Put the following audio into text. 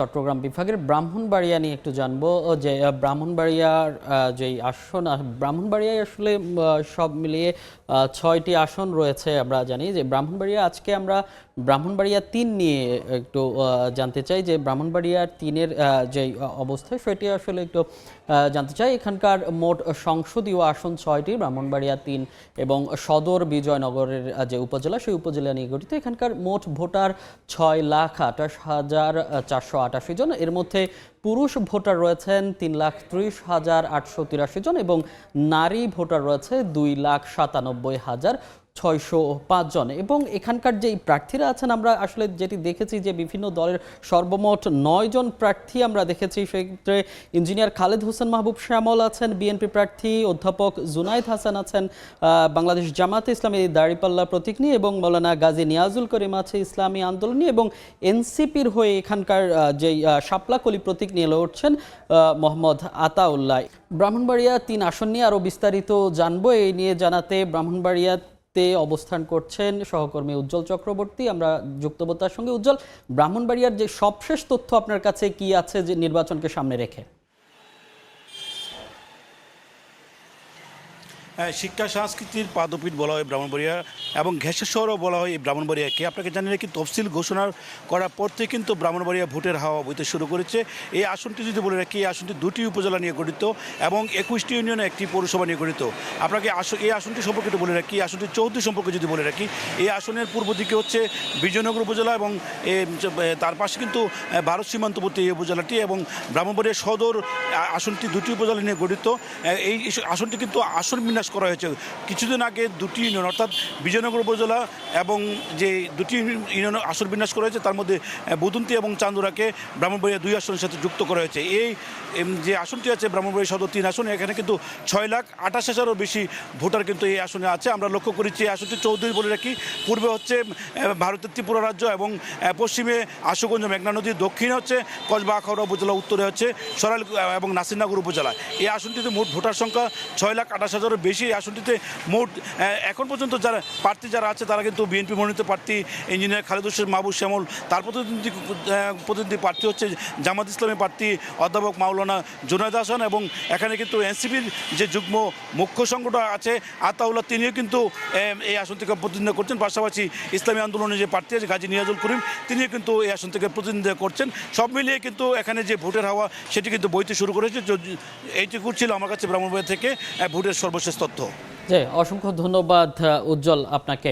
চট্টগ্রাম বিভাগের ব্রাহ্মণবাড়িয়া নিয়ে একটু জানবো যে ব্রাহ্মণবাড়িয়ার যে আসন ব্রাহ্মণবাড়িয়ায় আসলে সব মিলিয়ে ৬টি আসন রয়েছে। আমরা জানি যে ব্রাহ্মণবাড়িয়া আজকে আমরা ব্রাহ্মণবাড়িয়া ৩ নিয়ে একটু জানতে চাই যে ব্রাহ্মণবাড়িয়ার ৩-এর যে অবস্থা সেটি আসলে একটু জানতে চাই। এখানকার মোট সংসদীয় আসন ৬টি, ব্রাহ্মণবাড়িয়া ৩ এবং সদর বিজয়নগরের যে উপজেলা সেই উপজেলা নিয়ে গঠিত। এখানকার মোট ভোটার ৬,২৮,৪৮৮ জন। এর মধ্যে পুরুষ ভোটার রয়েছেন ৩,৩০,৮৮৩ জন এবং নারী ভোটার রয়েছে 2,97,605 জন। এবং এখানকার যে প্রার্থীরা আছেন আমরা আসলে যেটি দেখেছি যে বিভিন্ন দলের সর্বমোট ৯ জন প্রার্থী আমরা দেখেছি। সেক্ষেত্রে ইঞ্জিনিয়ার খালেদ হোসেন মাহবুব শ্যামল আছেন বিএনপি প্রার্থী, অধ্যাপক জুনাইদ হাসান আছেন বাংলাদেশ জামাতে ইসলামী দাঁড়িপাল্লা প্রতীক নিয়ে এবং মৌলানা গাজী নিয়াজুল করিম আছে ইসলামী আন্দোলন নিয়ে এবং এনসিপির হয়ে এখানকার যেই শাপলাকলি প্রতীক নিয়ে লড়ছেন মোহাম্মদ আতাউল্লাহ। ব্রাহ্মণবাড়িয়া ৩ আসন নিয়ে আরও বিস্তারিত জানবো। এই নিয়ে জানাতে ব্রাহ্মণবাড়িয়াতে অবস্থান করছেন সহকর্মী উজ্জ্বল চক্রবর্তী। আমরা যুক্ত তার সঙ্গে। উজ্জ্বল, ব্রাহ্মণবাড়িয়ার যে সবশেষ তথ্য আপনার কাছে কি আছে যে নির্বাচনকে সামনে রেখে? শিক্ষা সংস্কৃতির পাদপীঠ বলা হয় ব্রাহ্মণবাড়িয়া এবং ঘেঁষা শহরও বলা হয় এই ব্রাহ্মণবাড়িয়াকে। আপনাকে জানিয়ে রাখি, তফসিল ঘোষণা করার পর থেকে কিন্তু ব্রাহ্মণবাড়িয়া ভোটের হাওয়া বইতে শুরু করেছে। এই আসনটি যদি বলে রাখি, এই আসনটি 2টি উপজেলা নিয়ে গঠিত এবং 21টি ইউনিয়নে একটি পৌরসভা নিয়ে গঠিত। আপনাকে এই আসনটি সম্পর্কে একটু বলে রাখি, আসনটি চৌধুরী সম্পর্কে যদি বলে রাখি, এই আসনের পূর্ব দিকে হচ্ছে বিজয়নগর উপজেলা এবং তার পাশে কিন্তু ভারত সীমান্তবর্তী এই উপজেলাটি এবং ব্রাহ্মণবাড়িয়া সদর আসনটি 2টি উপজেলা নিয়ে গঠিত। এই আসনটি কিন্তু আসন বিন্যাস করা হয়েছে কিছুদিন আগে 2টি ইউনিয়ন অর্থাৎ বিজয়নগর উপজেলা এবং যে 2টি ইউনিয়ন আসন বিন্যাস করা হয়েছে তার মধ্যে বুদুন্তি এবং চান্দুরাকে ব্রাহ্মণবাড়িয়া 2 আসনের সাথে যুক্ত করা হয়েছে। এই যে আসনটি আছে ব্রাহ্মণবাড়িয়া সদর 3 আসন, এখানে কিন্তু 6,28,000-এরও বেশি ভোটার কিন্তু এই আসনে আছে। আমরা লক্ষ্য করেছি এই আসনটি চৌধুরী বলে রাখি, পূর্বে হচ্ছে ভারতের ত্রিপুরা রাজ্য এবং পশ্চিমে আশুগঞ্জ মেঘনা নদী, দক্ষিণে হচ্ছে কসবা আখাউড়া উপজেলা, উত্তরে হচ্ছে সরাইল এবং নাসিরনগর উপজেলা। এই আসনটিতে মোট ভোটার সংখ্যা 6,28,000-এর বেশি। এই আসনটিতে মোট এখন পর্যন্ত যারা প্রার্থী যারা আছে তারা কিন্তু বিএনপি মনোনীত প্রার্থী ইঞ্জিনিয়ার খালেদ হোসেন মাহবুব শ্যামল, তার প্রতিনিধি প্রার্থী হচ্ছে জামাত ইসলামী প্রার্থী অধ্যাপক মাওলানা জুনাইদ হাসান এবং এখানে কিন্তু এনসিপির যে যুগ্ম মুখ্য সংগঠন আছে আতাউল্লাহ, তিনিও কিন্তু এই আসন থেকে প্রতিনিধিত্ব করছেন। পাশাপাশি ইসলামী আন্দোলনের যে প্রার্থী আছে গাজী নিয়াজুল করিম, তিনিও কিন্তু এই আসন থেকে প্রতিনিধিত্ব করছেন। সব মিলিয়ে কিন্তু এখানে যে ভোটের হাওয়া সেটি কিন্তু বইতে শুরু করেছে। এইটুকু ছিল আমার কাছে ব্রাহ্মণবাড়িয়া থেকে ভোটের সর্বশেষ তথ্য। জি, অসংখ্য ধন্যবাদ উজ্জ্বল আপনাকে।